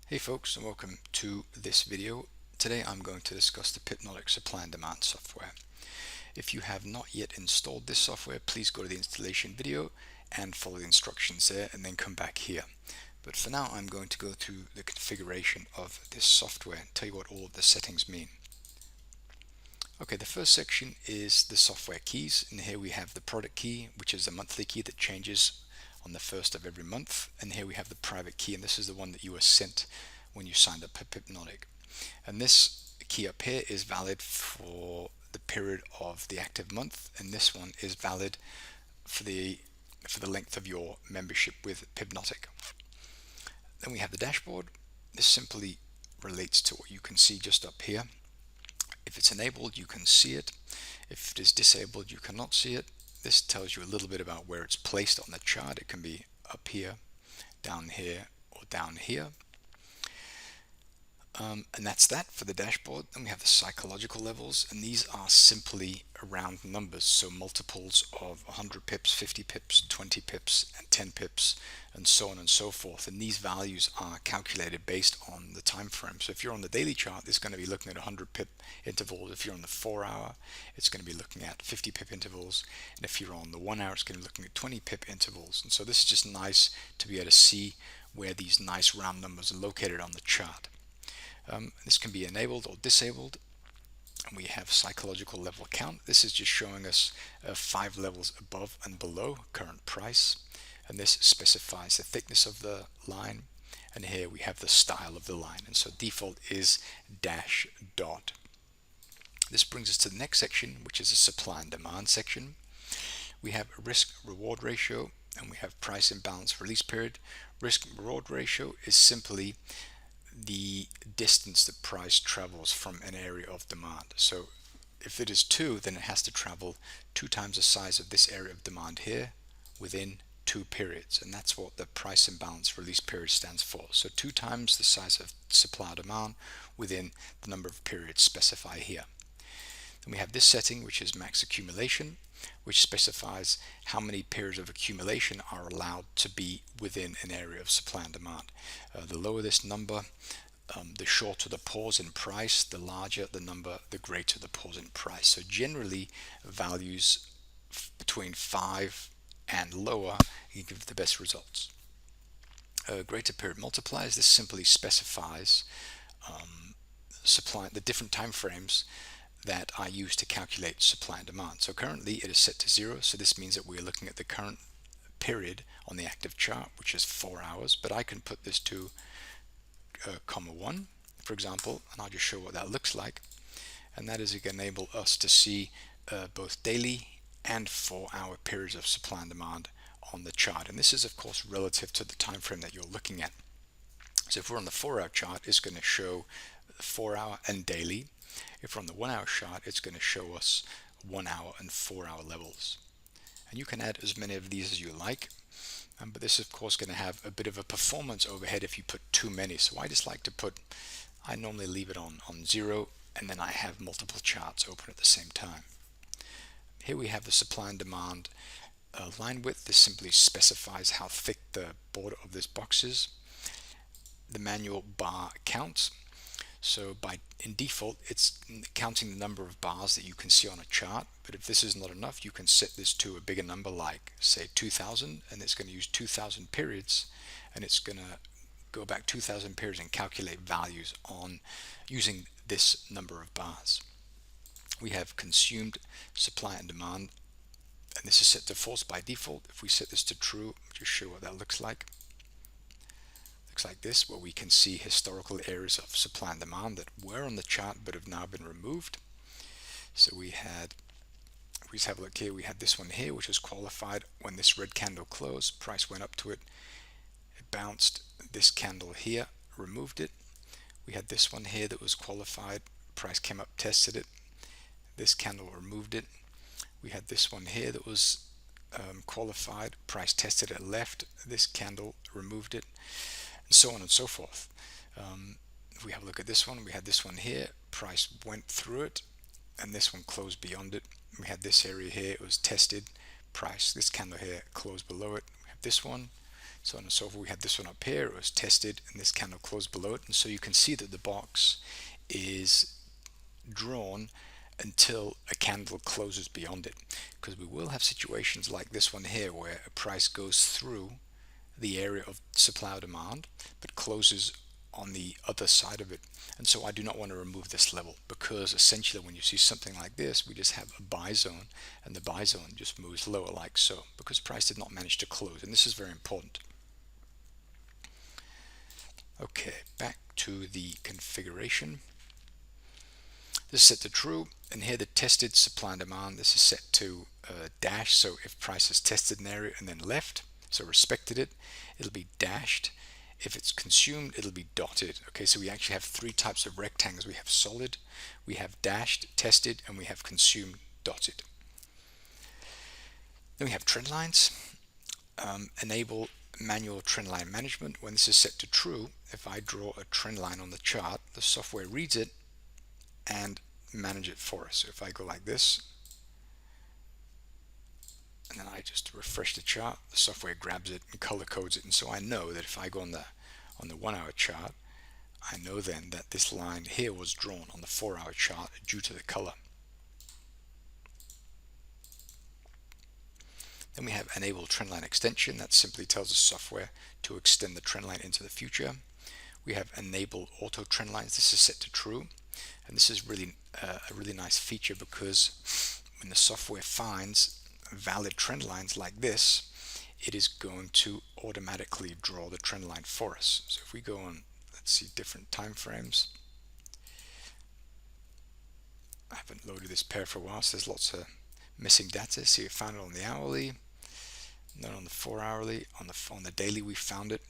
Hey folks, and welcome to this video. Today I'm going to discuss the Pipnotic supply and demand software. If you have not yet installed this software, please go to the installation video and follow the instructions there and then come back here. But for now I'm going to go through the configuration of this software and tell you what all of the settings mean. Okay, the first section is the software keys, and here we have the product key, which is a monthly key that changes on the first of every month, and here we have the private key, and this is the one that you were sent when you signed up for Pipnotic. And this key up here is valid for the period of the active month, and this one is valid for the length of your membership with Pipnotic. Then we have the dashboard. This simply relates to what you can see just up here. If it's enabled, you can see it. If it is disabled, you cannot see it. This tells you a little bit about where it's placed on the chart. It can be up here, down here, or down here. And that's that for the dashboard. Then we have the psychological levels, and these are simply round numbers, so multiples of 100 pips, 50 pips, 20 pips, and 10 pips, and so on and so forth. And these values are calculated based on the time frame. So if you're on the daily chart, it's going to be looking at 100 pip intervals. If you're on the 4 hour, it's going to be looking at 50 pip intervals. And if you're on the 1 hour, it's going to be looking at 20 pip intervals. And so this is just nice to be able to see where these nice round numbers are located on the chart. This can be enabled or disabled. And we have psychological level count. This is just showing us 5 levels above and below current price, and this specifies the thickness of the line, and here we have the style of the line, and so default is dash dot. This brings us to the next section, which is the supply and demand section. We have risk reward ratio, and we have price imbalance release period. Risk reward ratio is simply the distance the price travels from an area of demand. So if it is 2, then it has to travel 2 times the size of this area of demand here within 2 periods, and that's what the price imbalance release period stands for. So 2 times the size of supply or demand within the number of periods specified here. Then we have this setting, which is max accumulation, which specifies how many periods of accumulation are allowed to be within an area of supply and demand. The lower this number, the shorter the pause in price, the larger the number, the greater the pause in price. So generally, values between 5 and lower give the best results. Greater period multipliers, this simply specifies the different time frames that are used to calculate supply and demand. So currently it is set to 0, so this means that we're looking at the current period on the active chart, which is 4 hours, but I can put this to comma 1, for example, and I'll just show what that looks like. And that is it can enable us to see both daily and 4-hour periods of supply and demand on the chart. And this is of course relative to the time frame that you're looking at. So if we're on the 4-hour chart, it's going to show 4-hour and daily. If we're on the 1-hour chart, it's going to show us 1-hour and 4-hour levels. And you can add as many of these as you like, but this is of course going to have a bit of a performance overhead if you put too many. So I normally leave it on 0, and then I have multiple charts open at the same time. Here we have the supply and demand line width. This simply specifies how thick the border of this box is. The manual bar count. So in default, it's counting the number of bars that you can see on a chart. But if this is not enough, you can set this to a bigger number, like say 2000, and it's going to use 2000 periods, and it's going to go back 2000 periods and calculate values on using this number of bars. We have consumed supply and demand, and this is set to false by default. If we set this to true, just show what that looks like. Looks like this, where we can see historical areas of supply and demand that were on the chart but have now been removed. So we just have a look here. We had this one here, which was qualified when this red candle closed. Price went up to it. It bounced. This candle here removed it. We had this one here that was qualified. Price came up, tested it. This candle removed it. We had this one here that was qualified. Price tested it, left. This candle removed it, and so on and so forth. If we have a look at this one, we had this one here, price went through it, and this one closed beyond it. We had this area here, it was tested, price, this candle here closed below it. We have this one, so on and so forth. We had this one up here, it was tested, and this candle closed below it, and so you can see that the box is drawn until a candle closes beyond it, because we will have situations like this one here where a price goes through the area of supply or demand but closes on the other side of it. And so I do not want to remove this level, because essentially when you see something like this, we just have a buy zone, and the buy zone just moves lower like so, because price did not manage to close, and this is very important. Okay, back to the configuration. This is set to true, and here the tested supply and demand, this is set to dash. So if price has tested an area and then left, so respected it, it'll be dashed. If it's consumed, it'll be dotted. Okay, so we actually have three types of rectangles. We have solid, we have dashed, tested, and we have consumed, dotted. Then we have trend lines. Enable manual trend line management. When this is set to true, if I draw a trend line on the chart, the software reads it and manage it for us. So if I go like this, and then I just refresh the chart, the software grabs it and color codes it, and so I know that if I go on the 1 hour chart, I know then that this line here was drawn on the 4 hour chart due to the color. Then we have enable trendline extension. That simply tells the software to extend the trend line into the future. We have enable auto trend lines. This is set to true, and this is really a really nice feature, because when the software finds valid trend lines like this, it is going to automatically draw the trend line for us. So if we go on, let's see, different time frames. I haven't loaded this pair for a while, so there's lots of missing data. See, we found it on the hourly, then on the 4 hourly, on the daily we found it.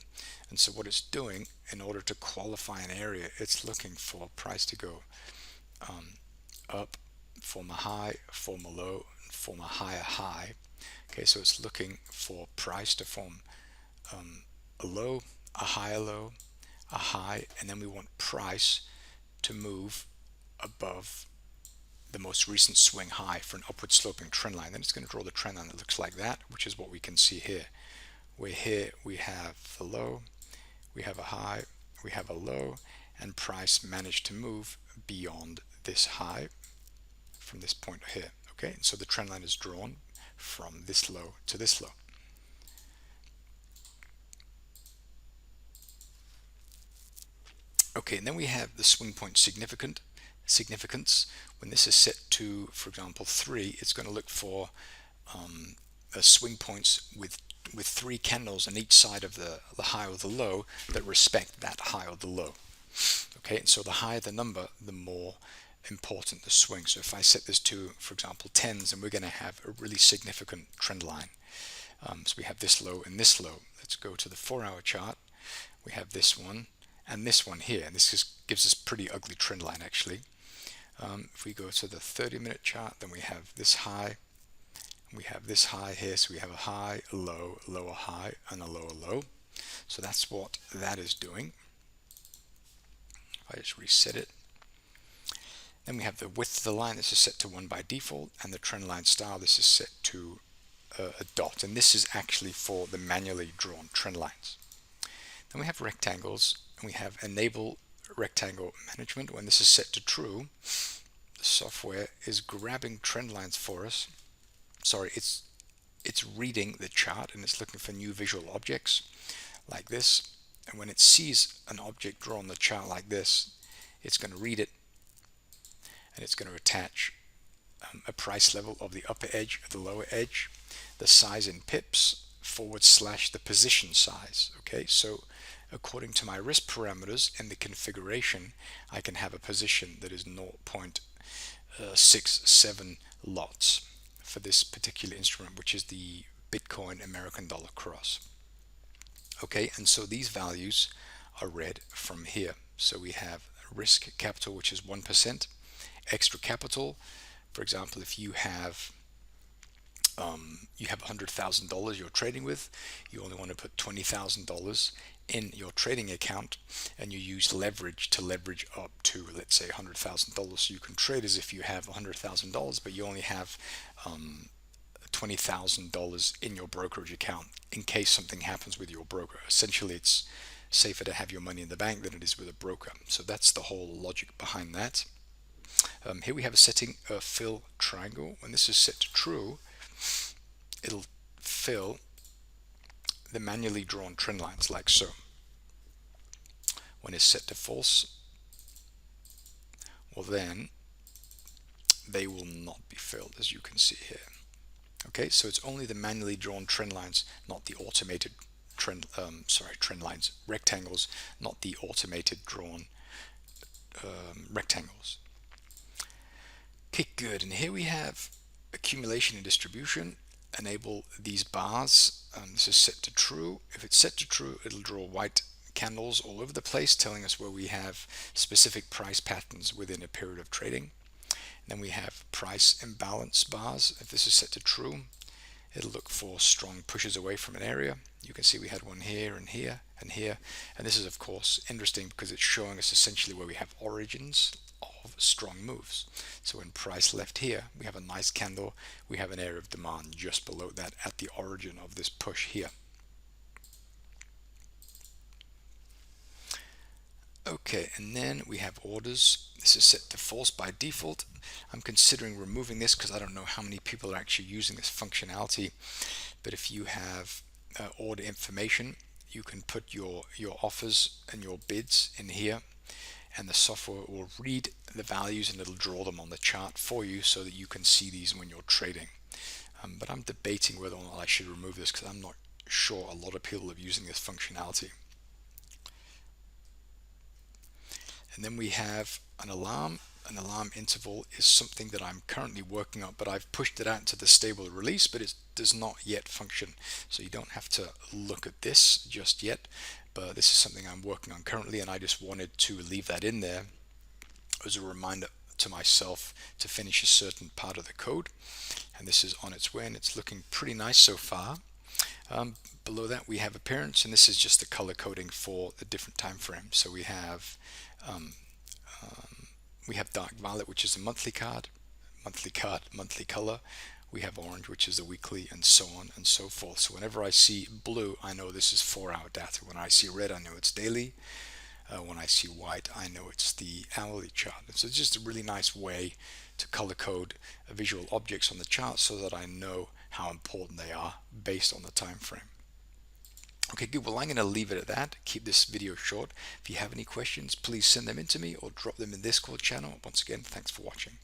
And so what it's doing, in order to qualify an area, it's looking for price to go up, form a high, form a low, and form a higher high. Okay, so it's looking for price to form a low, a higher low, a high, and then we want price to move above the most recent swing high for an upward sloping trend line. Then it's going to draw the trend line that looks like that, which is what we can see here. Where here we have the low, we have a high, we have a low, and price managed to move beyond this high from this point here. Okay, and so the trend line is drawn from this low to this low. Okay, and then we have the swing point significance. When this is set to, for example, 3, it's going to look for swing points with 3 candles on each side of the high or the low that respect that high or the low. Okay, and so the higher the number, the more important the swing. So if I set this to, for example, 10s, and we're going to have a really significant trend line. So we have this low and this low. Let's go to the 4 hour chart. We have this one and this one here, and this just gives us pretty ugly trend line actually. If we go to the 30-minute chart, then we have this high, and we have this high here, so we have a high, a low, a lower high, and a lower low. So that's what that is doing. If I just reset it, then we have the width of the line. This is set to 1 by default, and the trend line style, this is set to a dot, and this is actually for the manually drawn trend lines. Then we have rectangles, and we have enable rectangle management. When this is set to true, the software is grabbing trend lines for us. Sorry, it's reading the chart, and it's looking for new visual objects like this. And when it sees an object drawn on the chart like this, it's going to read it, and it's going to attach a price level of the upper edge of the lower edge, the size in pips / the position size. Okay, so according to my risk parameters in the configuration, I can have a position that is 0.67 lots for this particular instrument, which is the Bitcoin American dollar cross. Okay, and so these values are read from here. So we have risk capital, which is 1%, extra capital. For example, if you have $100,000 you're trading with, you only want to put $20,000 in your trading account, and you use leverage to leverage up to, let's say, $100,000. So you can trade as if you have $100,000, but you only have $20,000 in your brokerage account in case something happens with your broker. Essentially, it's safer to have your money in the bank than it is with a broker. So that's the whole logic behind that. Here we have a setting, a fill triangle. When this is set to true, it'll fill the manually drawn trend lines like so. When it's set to false, well then they will not be filled, as you can see here. Okay, so it's only the manually drawn trend lines, not the automated trend lines, rectangles, not the automated drawn rectangles. Okay, good. And here we have accumulation and distribution. Enable these bars. This is set to true. If it's set to true, it'll draw white candles all over the place, telling us where we have specific price patterns within a period of trading. Then we have price imbalance bars. If this is set to true, it'll look for strong pushes away from an area. You can see we had one here and here and here. And this is, of course, interesting because it's showing us essentially where we have origins of strong moves. So when price left here, we have a nice candle. We have an area of demand just below that at the origin of this push here. Okay, and then we have orders. This is set to false by default. I'm considering removing this because I don't know how many people are actually using this functionality. But if you have order information, you can put your offers and your bids in here, and the software will read the values and it'll draw them on the chart for you so that you can see these when you're trading. But I'm debating whether or not I should remove this because I'm not sure a lot of people are using this functionality. And then we have an alarm. An alarm interval is something that I'm currently working on, but I've pushed it out to the stable release, but it does not yet function. So you don't have to look at this just yet, but this is something I'm working on currently, and I just wanted to leave that in there as a reminder to myself to finish a certain part of the code. And this is on its way, and it's looking pretty nice so far. Below that we have appearance, and this is just the color coding for the different time frames. So we have dark violet, which is a monthly card, monthly color. We have orange, which is the weekly, and so on and so forth. So whenever I see blue, I know this is 4-hour data. When I see red, I know it's daily. When I see white, I know it's the hourly chart. And so it's just a really nice way to color code visual objects on the chart so that I know how important they are based on the time frame. Okay, good. Well, I'm going to leave it at that. Keep this video short. If you have any questions, please send them in to me or drop them in the Discord channel. Once again, thanks for watching.